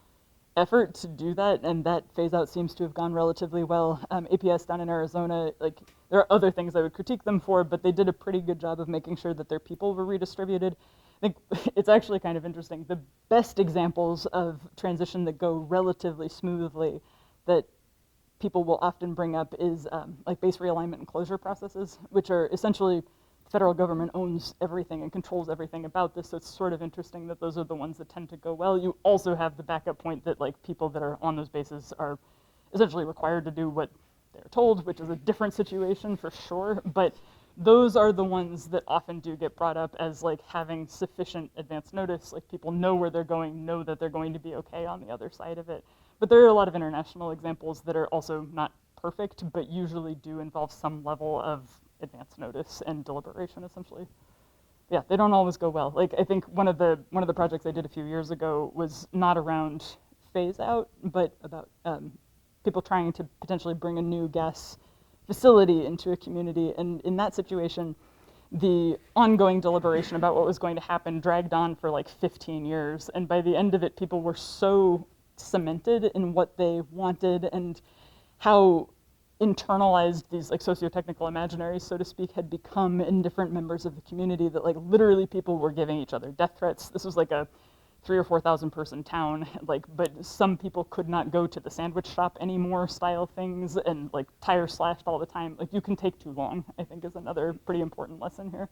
effort to do that, and that phase out seems to have gone relatively well. APS down in Arizona, like there are other things I would critique them for, but they did a pretty good job of making sure that their people were redistributed. I think it's actually kind of interesting. The best examples of transition that go relatively smoothly that people will often bring up is like base realignment and closure processes, which are essentially the federal government owns everything and controls everything about this, so it's sort of interesting that those are the ones that tend to go well. You also have the backup point that like people that are on those bases are essentially required to do what they're told, which is a different situation for sure, but those are the ones that often do get brought up as like having sufficient advance notice, like people know where they're going, know that they're going to be okay on the other side of it. But there are a lot of international examples that are also not perfect, but usually do involve some level of advance notice and deliberation, essentially. Yeah, they don't always go well. Like I think one of the projects I did a few years ago was not around phase out, but about people trying to potentially bring a new gas facility into a community. And in that situation, the ongoing deliberation about what was going to happen dragged on for like 15 years. And by the end of it, people were so cemented in what they wanted and how internalized these like socio-technical imaginaries, so to speak, had become in different members of the community that like literally people were giving each other death threats. This was like a 3 or 4,000 person town, like, but some people could not go to the sandwich shop anymore style things, and like tires slashed all the time. Like, you can take too long, I think, is another pretty important lesson here.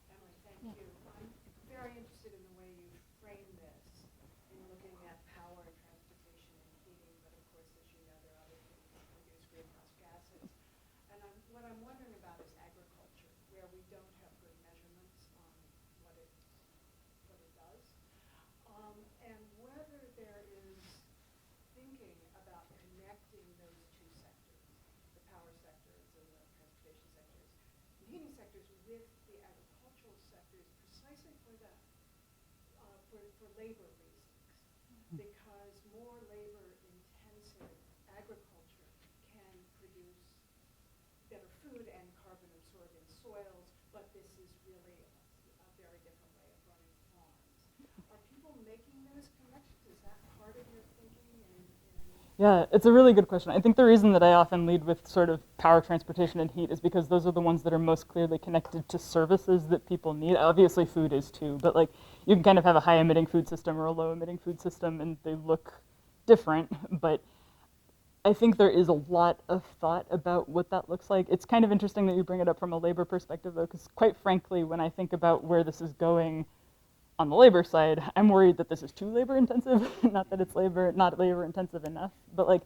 Emily, thank you. I'm very interested in the way you frame this in looking at power and transportation and heating, but of course, as you know, there are other things that produce greenhouse gases. And what I'm wondering about is agriculture, where we don't have good measurements on what it does, and whether there is thinking about connecting those two sectors, the power sectors and the transportation sectors, the heating sectors, with the agricultural sectors, precisely for that, for labor reasons, because more labor-intensive agriculture can produce better food and carbon-absorbing soils, but this is really a very different way of running farms. Are people making those connections? Is that part of your thinking? Yeah, it's a really good question. I think the reason that I often lead with sort of power, transportation, and heat is because those are the ones that are most clearly connected to services that people need. Obviously, food is too, but like, you can kind of have a high-emitting food system or a low-emitting food system, and they look different, but I think there is a lot of thought about what that looks like. It's kind of interesting that you bring it up from a labor perspective, though, because quite frankly, when I think about where this is going on the labor side, I'm worried that this is too labor intensive. Not that it's not labor intensive enough, but like,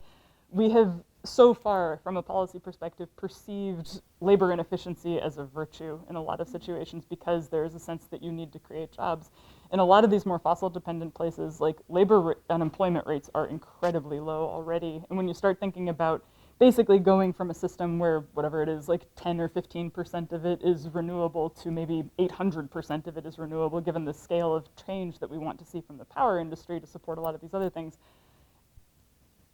we have so far, from a policy perspective, perceived labor inefficiency as a virtue in a lot of situations, because there is a sense that you need to create jobs. In a lot of these more fossil dependent places, like, labor unemployment rates are incredibly low already. And when you start thinking about basically going from a system where whatever it is, like 10 or 15% of it is renewable to maybe 800% of it is renewable, given the scale of change that we want to see from the power industry to support a lot of these other things,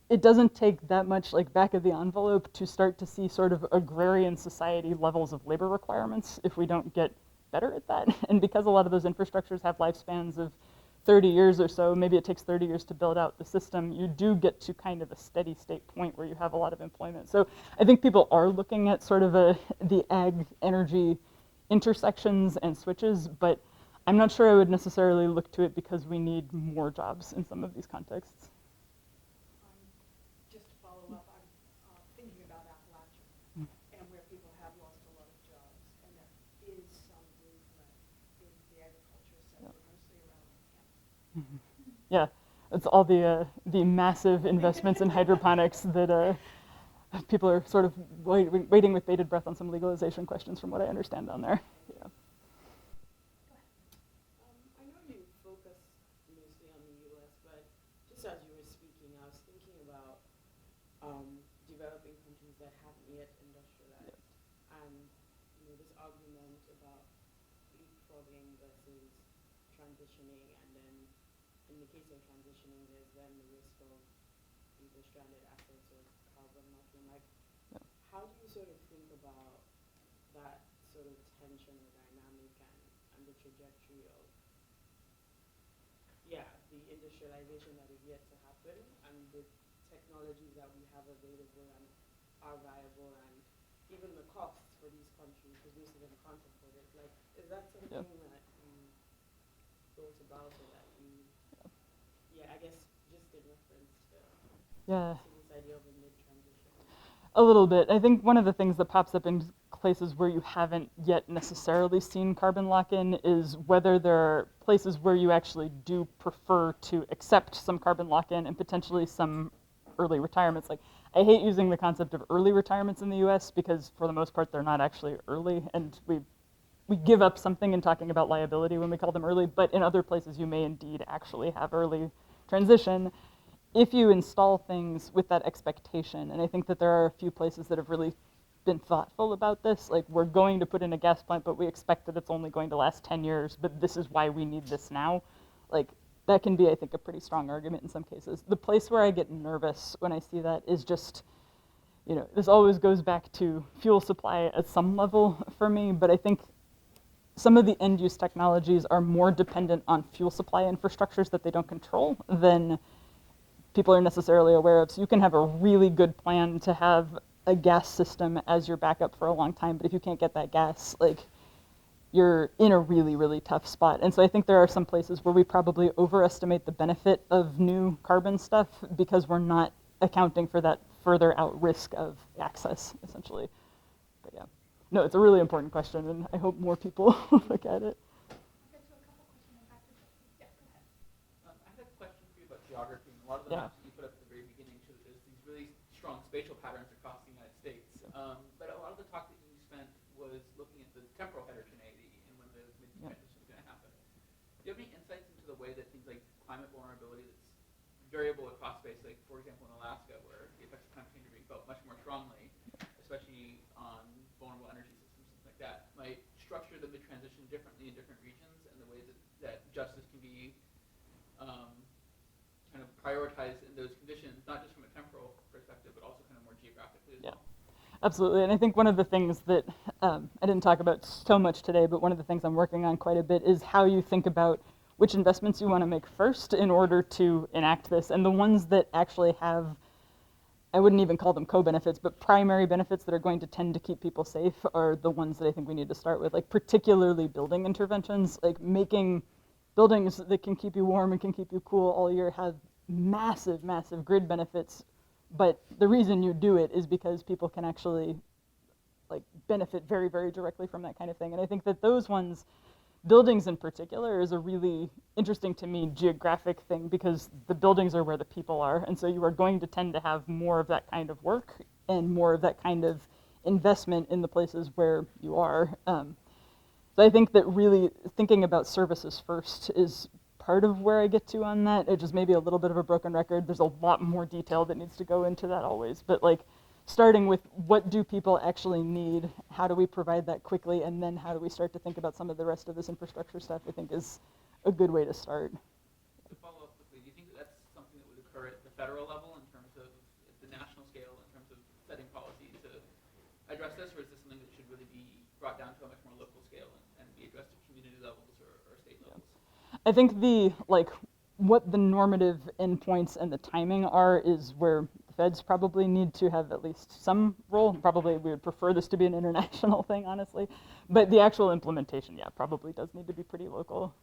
it doesn't take that much, like, back of the envelope to start to see sort of agrarian society levels of labor requirements if we don't get better at that. And because a lot of those infrastructures have lifespans of 30 years or so, maybe it takes 30 years to build out the system, you do get to kind of a steady state point where you have a lot of employment. So I think people are looking at sort of the ag energy intersections and switches, but I'm not sure I would necessarily look to it because we need more jobs in some of these contexts. Just to follow up, I'm thinking about Appalachia and where people have lost a lot of jobs, and there is some movement in the agriculture sector, mostly around Canada. Yeah, it's all the massive investments in hydroponics that people are sort of waiting with bated breath on some legalization questions, from what I understand down there. Yeah. I know you focus mostly on the U.S., but just as you were speaking, I was thinking about developing countries that haven't yet industrialized, and this argument about leapfrogging versus transitioning, and then in the case of transitioning, there's then the risk of either stranded assets or carbon knocking. Like, how do you sort of think about that sort of tension or dynamic and the trajectory of, the industrialization that is yet to happen, and the technologies that we have available and are viable, and even the costs for these countries, because most of them can't afford it. Like, is that something that you thought about, or that you, I guess just in reference to this idea of a mid-transition? A little bit. I think one of the things that pops up in places where you haven't yet necessarily seen carbon lock-in is whether there are places where you actually do prefer to accept some carbon lock-in and potentially some early retirements. Like, I hate using the concept of early retirements in the US because for the most part they're not actually early, and we give up something in talking about liability when we call them early, but in other places you may indeed actually have early transition if you install things with that expectation. And I think that there are a few places that have really been thoughtful about this. Like, we're going to put in a gas plant, but we expect that it's only going to last 10 years, but this is why we need this now. Like, that can be, I think, a pretty strong argument in some cases. The place where I get nervous when I see that is just, this always goes back to fuel supply at some level for me, but I think some of the end-use technologies are more dependent on fuel supply infrastructures that they don't control than people are necessarily aware of. So you can have a really good plan to have a gas system as your backup for a long time, but if you can't get that gas, like, you're in a really, really tough spot. And so I think there are some places where we probably overestimate the benefit of new carbon stuff because we're not accounting for that further out risk of access, essentially. But yeah, no, it's a really important question, and I hope more people look at it. I had a question for you about geography. And a lot of the maps that you put up at the very beginning show that there's these really strong spatial patterns across the United States. But a lot of the talk that you spent was looking at the temporal heterogeneity and when the transition is going to happen. Do you have any insights into the way that things like climate vulnerability that's variable across space, like for example in Alaska, where the effects of climate change are being felt much more strongly, especially on vulnerable energy systems, things like that, might structure the mid-transition differently in different regions, and the ways that justice can be kind of prioritized in those conditions, not just from a temporal perspective, but also kind of more geographically as well. Absolutely, and I think one of the things that I didn't talk about so much today, but one of the things I'm working on quite a bit is how you think about which investments you want to make first in order to enact this, and the ones that actually have, I wouldn't even call them co-benefits, but primary benefits that are going to tend to keep people safe are the ones that I think we need to start with, like particularly building interventions, like making buildings that can keep you warm and can keep you cool all year have massive, massive grid benefits. But the reason you do it is because people can actually like benefit very, very directly from that kind of thing. And I think that those ones, buildings in particular, is a really interesting to me geographic thing because the buildings are where the people are. And so you are going to tend to have more of that kind of work and more of that kind of investment in the places where you are. So I think that really thinking about services first is part of where I get to on that. It just may be a little bit of a broken record. There's a lot more detail that needs to go into that always. But like starting with what do people actually need, how do we provide that quickly, and then how do we start to think about some of the rest of this infrastructure stuff, I think is a good way to start. To follow up quickly, do you think that that's something that would occur at the federal level in terms of at the national scale, in terms of setting policy to address this, or is this something that should really be brought down to a much more local scale and be addressed at community levels or state levels? I think what the normative endpoints and the timing are is where the feds probably need to have at least some role. Probably we would prefer this to be an international thing, honestly. But the actual implementation, probably does need to be pretty local. I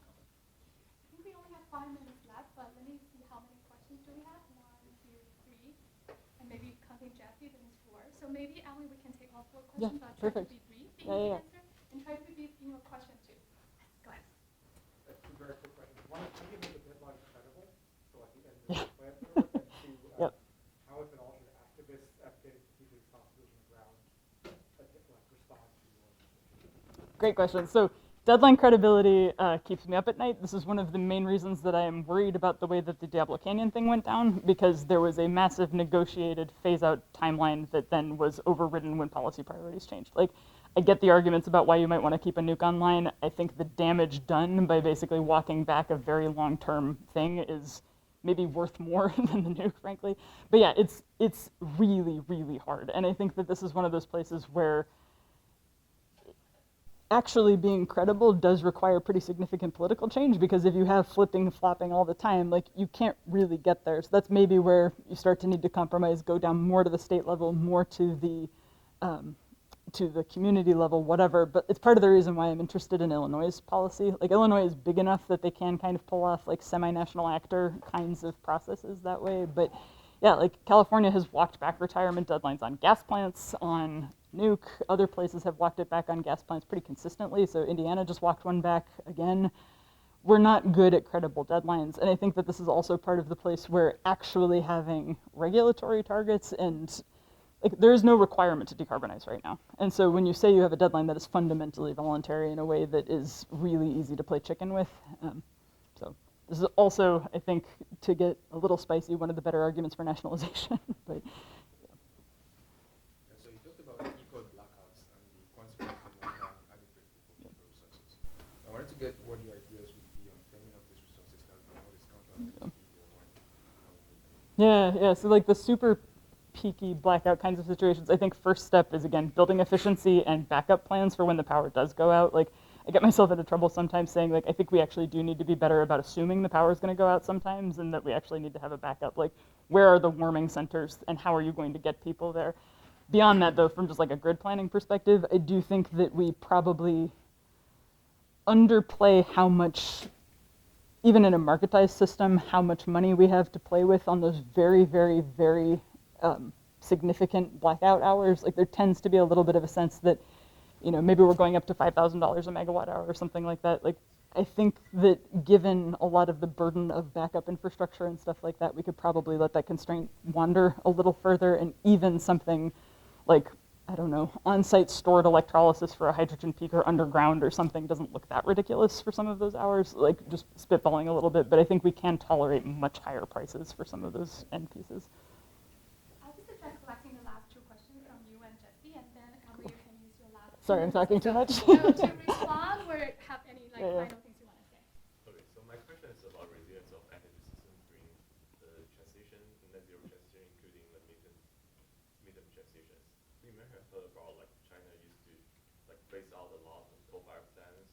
think we only have 5 minutes left, but let me see how many questions do we have. 1, 2, 3, and maybe counting Jackie, then it's 4. So maybe, Emily, we can take all 4 questions, but try to be brief in the answer, and try to be in your question too. Go ahead. Two very quick questions. One, how do you make the deadline credible? So at the end of the plan for it, and two, how, if at all, should activists advocating for people responsibility on the ground respond to your Great question. So deadline credibility keeps me up at night. This is one of the main reasons that I am worried about the way that the Diablo Canyon thing went down, because there was a massive negotiated phase-out timeline that then was overridden when policy priorities changed. Like, I get the arguments about why you might want to keep a nuke online. I think the damage done by basically walking back a very long-term thing is maybe worth more than the nuke, frankly. But yeah, it's really, really hard. And I think that this is one of those places where actually being credible does require pretty significant political change, because if you have flipping and flopping all the time, like, you can't really get there. So that's maybe where you start to need to compromise, go down more to the state level, more to the community level, whatever. But it's part of the reason why I'm interested in Illinois' policy. Like, Illinois is big enough that they can kind of pull off like semi-national actor kinds of processes that way. But yeah, like California has walked back retirement deadlines on gas plants, on nuke. Other places have walked it back on gas plants pretty consistently. So Indiana just walked one back again. We're not good at credible deadlines. And I think that this is also part of the place where actually having regulatory targets and like, there is no requirement to decarbonize right now. And so when you say you have a deadline that is fundamentally voluntary in a way that is really easy to play chicken with, so this is also, I think, to get a little spicy, one of the better arguments for nationalization. But so you talked about equal blackouts and the consequence of not having adequate people resources. I wanted to get what your ideas would be on firming up these resources and what is counteractive. Yeah. So like the super peaky blackout kinds of situations, I think first step is, again, building efficiency and backup plans for when the power does go out. Like, I get myself into trouble sometimes saying, like, I think we actually do need to be better about assuming the power is going to go out sometimes, and that we actually need to have a backup. Like, where are the warming centers and how are you going to get people there? Beyond that, though, from just like a grid planning perspective, I do think that we probably underplay how much, even in a marketized system, how much money we have to play with on those very, very, very significant blackout hours. Like there tends to be a little bit of a sense that, you know, maybe we're going up to $5,000 a megawatt hour or something like that. Like I think that given a lot of the burden of backup infrastructure and stuff like that, we could probably let that constraint wander a little further, and even something like, I don't know, on-site stored electrolysis for a hydrogen peaker underground or something doesn't look that ridiculous for some of those hours, like just spitballing a little bit, but I think we can tolerate much higher prices for some of those end pieces. I'll just start collecting the last two questions from you and Jesse, and then Emily, you can use your last. Sorry, I'm talking too much. No, to respond or have any final things you want to say. Okay, so my question is about resilience of energy system during the transition, net zero transition, including the midterm transitions. You may have heard about like China used to like phase out a lot of coal-fired plants,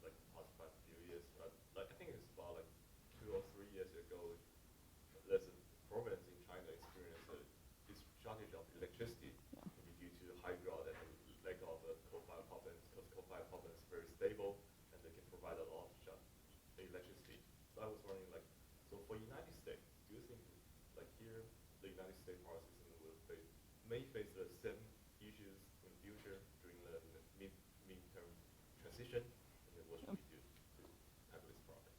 like past few years. But like I think it's about like 2 or 3 years ago, there's a province in China experienced this shortage of electricity due to high drought and lack of coal-fired power plants, because coal-fired power plants is very stable and they can provide a lot of electricity. So I was wondering, like, so for United States, do you think, like here, the United States power system may face the same issues in the future during the midterm transition? And then what should we do to tackle this problem?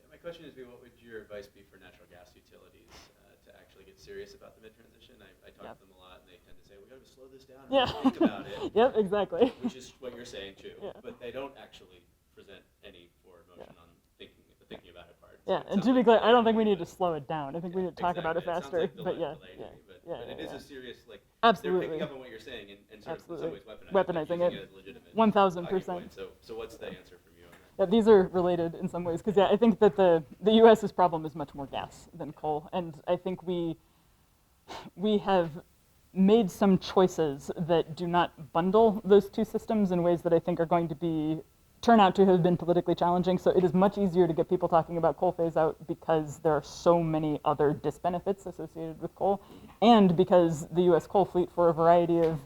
Yeah, my question is, what would your advice be for natural gas utilities to actually get serious about the mid-transition? I talk to them a lot, and they tend to say, we got to slow this down and really think about it. Yep, exactly. Which is what you're saying too. Yeah. But they don't actually present any forward motion on the thinking about it part. Yeah, So and to be clear, I don't think we need to slow it down. I think we need to talk about it faster. It sounds like but yeah, but it is a serious, like, absolutely. they're picking up on what you're saying and sort of in some ways Weaponizing using it. as legitimate 1000%. point. So what's the answer from you on that? Yeah, these are related in some ways, because I think that the U.S.'s problem is much more gas than coal, and I think we have made some choices that do not bundle those two systems in ways that I think are going to turn out to have been politically challenging. So it is much easier to get people talking about coal phase out because there are so many other disbenefits associated with coal, and because the U.S. coal fleet, for a variety of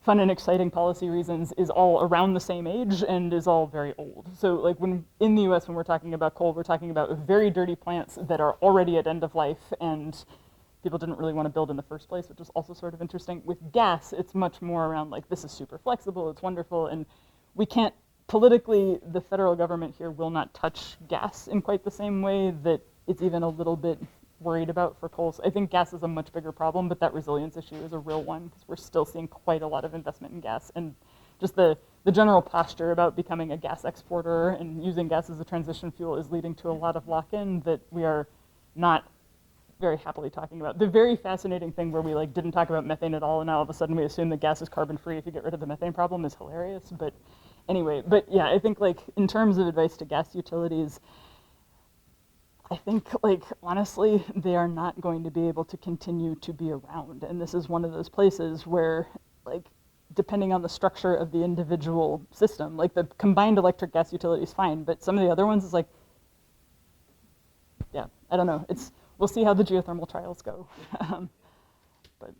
fun and exciting policy reasons, is all around the same age and is all very old. So like in the US, when we're talking about coal, we're talking about very dirty plants that are already at end of life and people didn't really want to build in the first place, which is also sort of interesting. With gas, it's much more around like, this is super flexible, it's wonderful, and we can't, politically, the federal government here will not touch gas in quite the same way that it's even a little bit worried about for coal. So I think gas is a much bigger problem, but that resilience issue is a real one, because we're still seeing quite a lot of investment in gas, and just the general posture about becoming a gas exporter and using gas as a transition fuel is leading to a lot of lock-in that we are not very happily talking about. The very fascinating thing where we like didn't talk about methane at all, and now all of a sudden we assume that gas is carbon-free if you get rid of the methane problem is hilarious. But anyway, yeah, I think like in terms of advice to gas utilities, I think, like, honestly, they are not going to be able to continue to be around. And this is one of those places where, like, depending on the structure of the individual system, like the combined electric gas utility is fine, but some of the other ones is like, yeah, I don't know. We'll see how the geothermal trials go. But